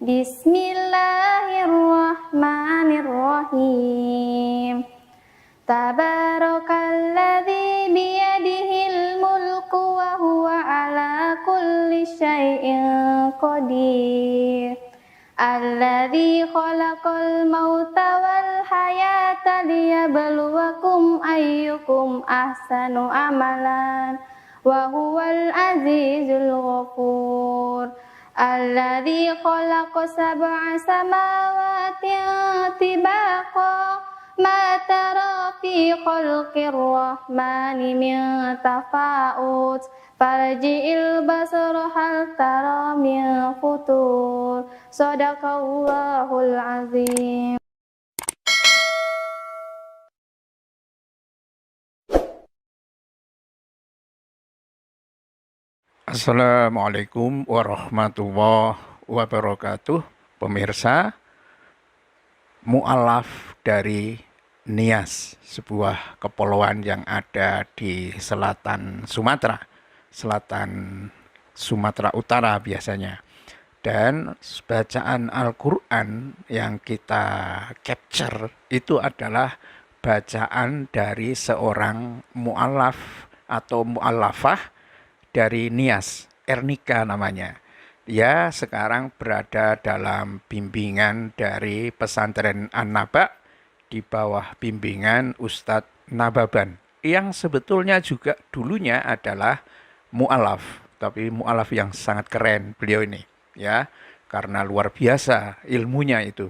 Bismillahirrahmanirrahim. Tabarakalladzi biyadihil mulku wa huwa ala kulli syai'in qadir. Alladzi khalaqal mauta wal hayata liyabluwakum ayyukum ahsanu amalan wa huwal azizul ghafur. Alladzi khalaqa sab'a samawati tibaqa ma tara fi khalqir rahmani min tafa'ut farji'il basara hal tara min futur. Shadaqallahul azim. Assalamualaikum warahmatullahi wabarakatuh. Pemirsa, mu'alaf dari Nias, sebuah kepulauan yang ada di selatan Sumatera Utara biasanya. Dan bacaan Al-Quran yang kita capture itu adalah bacaan dari seorang mu'alaf atau mu'alafah dari Nias, Ernika namanya. Dia sekarang berada dalam bimbingan dari pesantren An-Naba di bawah bimbingan Ustadz Nababan, yang sebetulnya juga dulunya adalah mu'alaf, tapi mu'alaf yang sangat keren beliau ini, ya, karena luar biasa ilmunya itu.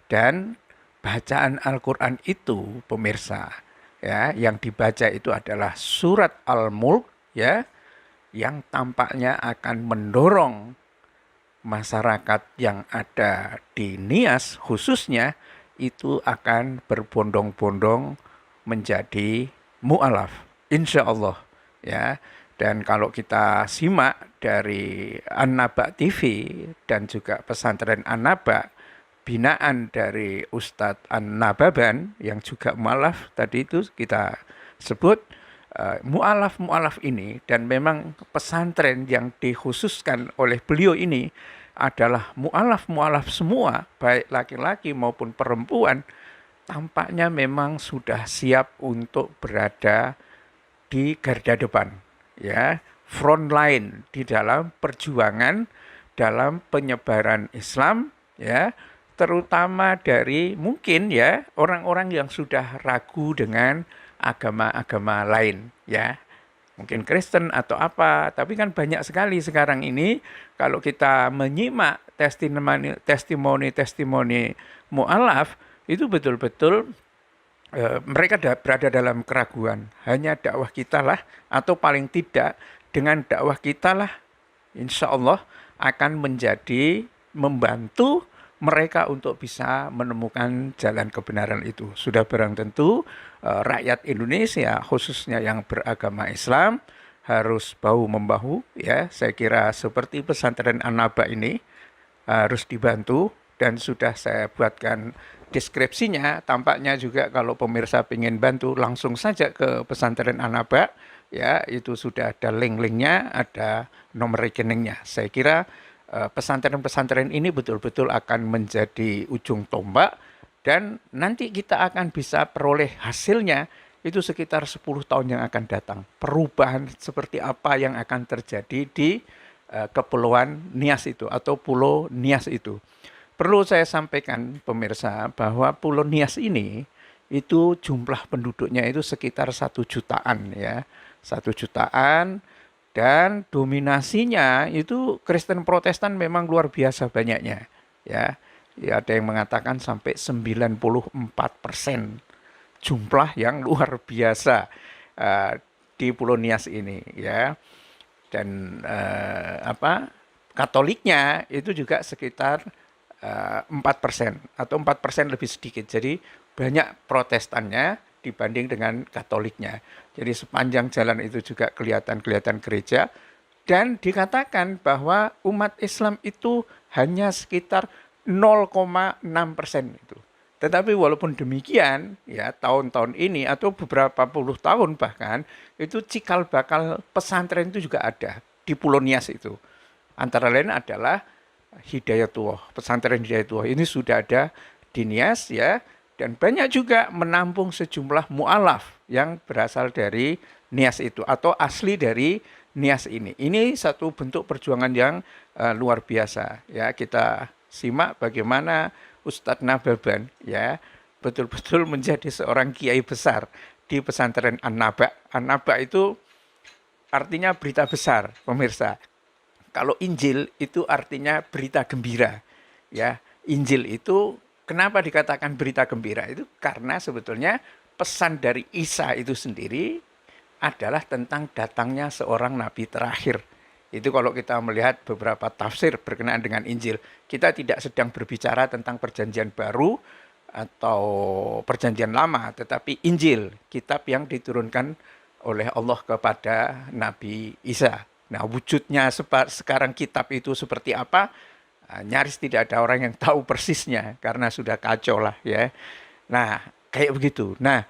Dan bacaan Al-Quran itu, pemirsa, ya, yang dibaca itu adalah surat Al-Mulk, ya, yang tampaknya akan mendorong masyarakat yang ada di Nias khususnya itu akan berbondong-bondong menjadi mu'alaf, insya Allah, ya. Dan kalau kita simak dari An-Naba TV dan juga pesantren An-Naba, binaan dari Ustadz An-Nababan yang juga mu'alaf tadi itu kita sebut, mu'alaf ini, dan memang pesantren yang dikhususkan oleh beliau ini adalah mu'alaf semua, baik laki-laki maupun perempuan, tampaknya memang sudah siap untuk berada di garda depan, ya, front line di dalam perjuangan dalam penyebaran Islam, ya, terutama dari mungkin, ya, orang-orang yang sudah ragu dengan agama-agama lain, ya, mungkin Kristen atau apa, tapi kan banyak sekali sekarang ini kalau kita menyimak testimoni mu'alaf itu betul-betul mereka berada dalam keraguan. Hanya dakwah kita lah, atau paling tidak dengan dakwah kita lah, insya Allah akan menjadi membantu mereka untuk bisa menemukan jalan kebenaran itu. Sudah barang tentu rakyat Indonesia khususnya yang beragama Islam harus bahu-membahu, ya. Saya kira seperti pesantren An-Naba ini harus dibantu, dan sudah saya buatkan deskripsinya. Tampaknya juga kalau pemirsa ingin bantu langsung saja ke pesantren An-Naba, ya, itu sudah ada link-linknya, ada nomor rekeningnya. Saya kira pesantren-pesantren ini betul-betul akan menjadi ujung tombak, dan nanti kita akan bisa peroleh hasilnya itu sekitar 10 tahun yang akan datang. Perubahan seperti apa yang akan terjadi di kepulauan Nias itu atau pulau Nias itu. Perlu saya sampaikan pemirsa bahwa pulau Nias ini itu jumlah penduduknya itu sekitar 1 jutaan, ya, 1 jutaan. Dan dominasinya itu Kristen Protestan memang luar biasa banyaknya, ya. Ya, ada yang mengatakan sampai 94%, jumlah yang luar biasa di Pulau Nias ini, ya. Dan Katoliknya itu juga sekitar 4% atau 4% lebih sedikit. Jadi banyak Protestannya dibanding dengan Katoliknya. Jadi sepanjang jalan itu juga kelihatan gereja, dan dikatakan bahwa umat Islam itu hanya sekitar 0,6% itu. Tetapi walaupun demikian, ya, tahun-tahun ini atau beberapa puluh tahun bahkan itu cikal bakal pesantren itu juga ada di Pulau Nias itu. Antara lain adalah Hidayatullah, pesantren Hidayatullah ini sudah ada di Nias ya, dan banyak juga menampung sejumlah mu'alaf yang berasal dari Nias itu atau asli dari Nias ini. Ini satu bentuk perjuangan yang luar biasa ya. Kita simak bagaimana Ustadz Nababan ya betul-betul menjadi seorang kiai besar di pesantren An-Naba. An-Naba itu artinya berita besar, pemirsa. Kalau Injil itu artinya berita gembira. Ya, Injil itu kenapa dikatakan berita gembira? Itu karena sebetulnya pesan dari Isa itu sendiri adalah tentang datangnya seorang nabi terakhir. Itu kalau kita melihat beberapa tafsir berkenaan dengan Injil, kita tidak sedang berbicara tentang perjanjian baru atau perjanjian lama, tetapi Injil, kitab yang diturunkan oleh Allah kepada Nabi Isa. Nah, wujudnya sekarang kitab itu seperti apa? Nyaris tidak ada orang yang tahu persisnya karena sudah kacau lah ya. Nah, kayak begitu. Nah,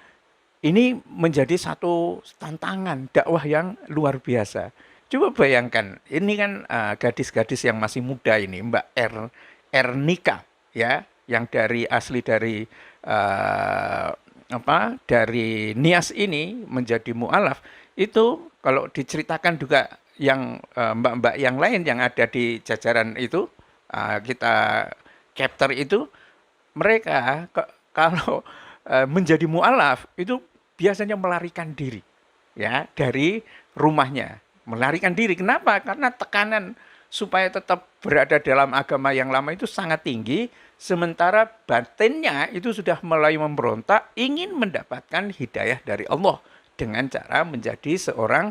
ini menjadi satu tantangan dakwah yang luar biasa. Coba bayangkan, ini kan gadis-gadis yang masih muda ini, Mbak Ernika ya, yang asli dari dari Nias ini menjadi mu'alaf. Itu kalau diceritakan juga yang mbak-mbak yang lain yang ada di jajaran itu, kita capture itu, mereka kalau menjadi mu'alaf itu biasanya melarikan diri ya dari rumahnya, melarikan diri. Kenapa? Karena tekanan supaya tetap berada dalam agama yang lama itu sangat tinggi, sementara batinnya itu sudah mulai memberontak, ingin mendapatkan hidayah dari Allah dengan cara menjadi seorang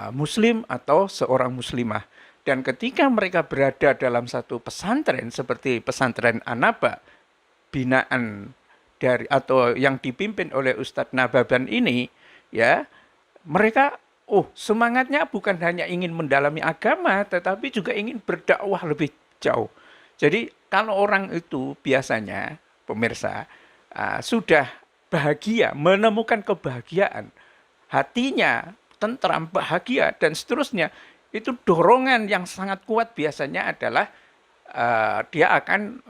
muslim atau seorang muslimah. Dan ketika mereka berada dalam satu pesantren seperti pesantren An-Naba, binaan dari atau yang dipimpin oleh Ustadz Nababan ini, ya, mereka semangatnya bukan hanya ingin mendalami agama, tetapi juga ingin berdakwah lebih jauh. Jadi kalau orang itu biasanya, pemirsa, sudah bahagia, menemukan kebahagiaan, hatinya tentram, bahagia, dan seterusnya, itu dorongan yang sangat kuat biasanya adalah dia akan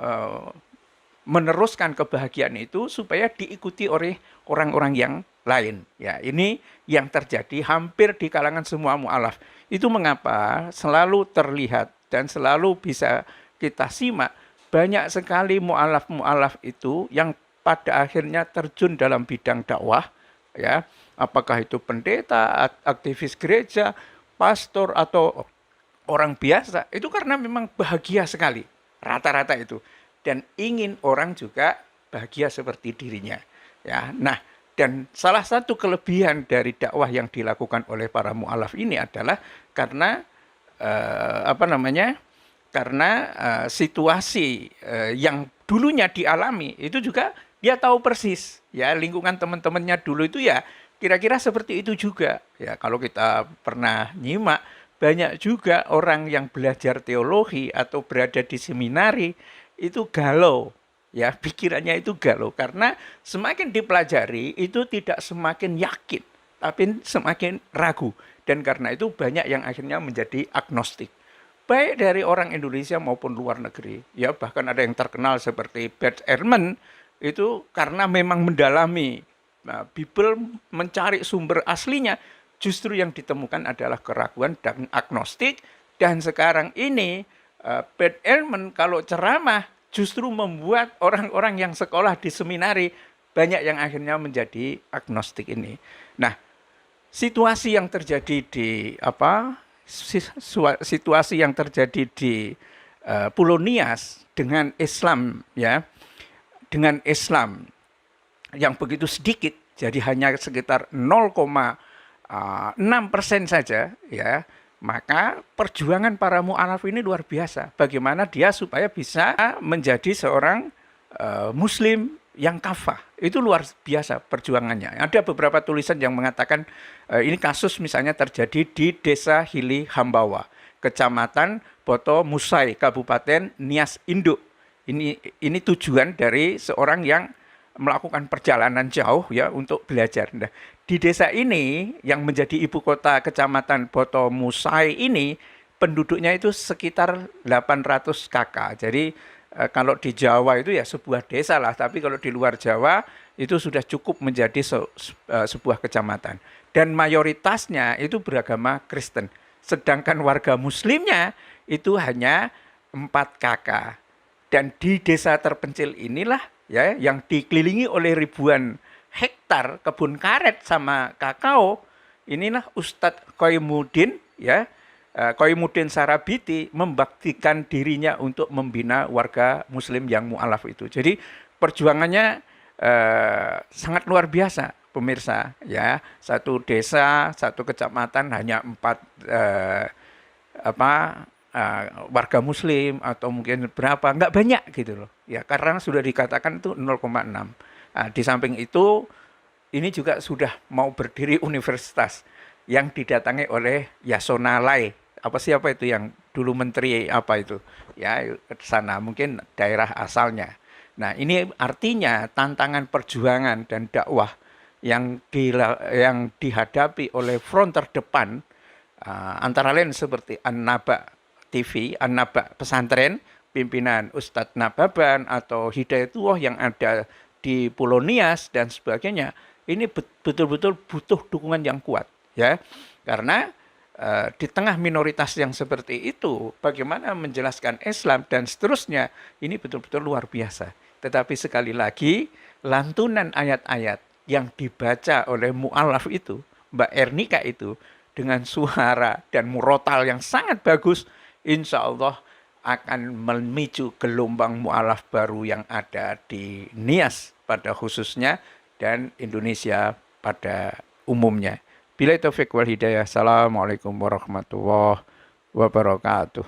meneruskan kebahagiaan itu supaya diikuti oleh orang-orang yang lain. Ya, ini yang terjadi hampir di kalangan semua mu'alaf. Itu mengapa selalu terlihat dan selalu bisa kita simak banyak sekali mu'alaf-mu'alaf itu yang pada akhirnya terjun dalam bidang dakwah, ya, apakah itu pendeta, aktivis gereja, pastor atau orang biasa, itu karena memang bahagia sekali, rata-rata itu, dan ingin orang juga bahagia seperti dirinya. Ya, nah, dan salah satu kelebihan dari dakwah yang dilakukan oleh para mu'alaf ini adalah karena karena situasi yang dulunya dialami itu juga dia tahu persis, ya, lingkungan teman-temannya dulu itu ya kira-kira seperti itu juga. Ya, kalau kita pernah nyimak, banyak juga orang yang belajar teologi atau berada di seminari itu galau. Ya, pikirannya itu galau karena semakin dipelajari itu tidak semakin yakin, tapi semakin ragu. Dan karena itu banyak yang akhirnya menjadi agnostik. Baik dari orang Indonesia maupun luar negeri. Ya, bahkan ada yang terkenal seperti Bert Ehrman itu karena memang mendalami Bible, mencari sumber aslinya, justru yang ditemukan adalah keraguan dan agnostik. Dan sekarang ini Bert Ehrman kalau ceramah justru membuat orang-orang yang sekolah di seminari banyak yang akhirnya menjadi agnostik ini. Nah, situasi yang terjadi di situasi yang terjadi di Pulau Nias dengan Islam, ya, dengan Islam yang begitu sedikit, jadi hanya sekitar 0,6% saja, ya, maka perjuangan para mu'alaf ini luar biasa. Bagaimana dia supaya bisa menjadi seorang muslim yang kafah. Itu luar biasa perjuangannya. Ada beberapa tulisan yang mengatakan ini kasus misalnya terjadi di Desa Hili Hambawa, Kecamatan Boto Musai, Kabupaten Nias Induk. Ini tujuan dari seorang yang melakukan perjalanan jauh, ya, untuk belajar. Nah, di desa ini yang menjadi ibu kota Kecamatan Boto Musai ini, penduduknya itu sekitar 800 kakak. Jadi kalau di Jawa itu ya sebuah desa lah, tapi kalau di luar Jawa itu sudah cukup menjadi sebuah kecamatan. Dan mayoritasnya itu beragama Kristen. Sedangkan warga Muslimnya itu hanya 4 kakak. Dan di desa terpencil inilah ya yang dikelilingi oleh ribuan hektar kebun karet sama kakao, inilah Ustadz Qoimuddin ya, Qoimuddin Sarabiti membaktikan dirinya untuk membina warga muslim yang mu'alaf itu. Jadi perjuangannya sangat luar biasa pemirsa ya. Satu desa, satu kecamatan hanya 4 warga muslim atau mungkin berapa, nggak banyak gitu loh ya, karena sudah dikatakan itu 0,6. Nah, di samping itu ini juga sudah mau berdiri universitas yang didatangi oleh Yasona Lai. Apa itu yang dulu menteri apa itu ya, ke sana mungkin daerah asalnya. Nah, ini artinya tantangan perjuangan dan dakwah yang dihadapi oleh front terdepan, antara lain seperti An-Naba TV, An-Naba pesantren, pimpinan Ustadz Nababan atau Hidayatullah yang ada di Pulau Nias dan sebagainya. Ini betul-betul butuh dukungan yang kuat ya. Karena di tengah minoritas yang seperti itu, bagaimana menjelaskan Islam dan seterusnya, ini betul-betul luar biasa. Tetapi sekali lagi, lantunan ayat-ayat yang dibaca oleh mu'alaf itu, Mbak Ernika itu, dengan suara dan murotal yang sangat bagus, insya Allah akan memicu gelombang mu'alaf baru yang ada di Nias pada khususnya dan Indonesia pada umumnya. Billahi taufiq wal hidayah. Assalamualaikum warahmatullahi wabarakatuh.